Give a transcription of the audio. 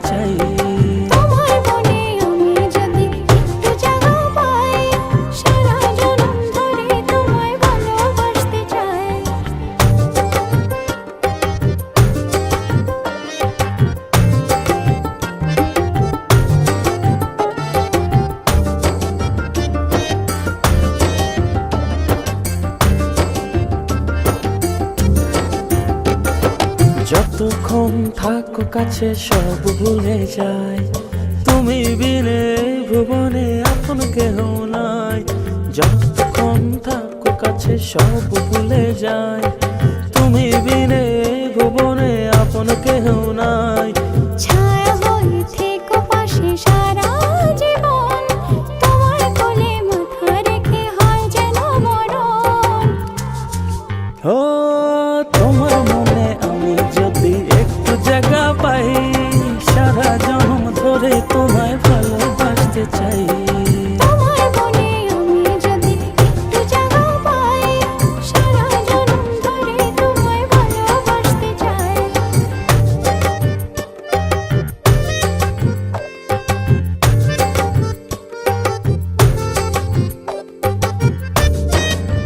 চাই। তোমার মনে আমি যদি একটু জায়গা পাই, সারা জনম ধরে তোমায় ভালোবাসতে চাই। যতক্ষণ থাকো কাছে সব ভুলে যাই, তুমি বিনে ভুবনে আপন কেহ নাই। যতক্ষণ থাকো কাছে সব ভুলে যাই, তুমি বিনে ভুবনে আপন কেহ নাই।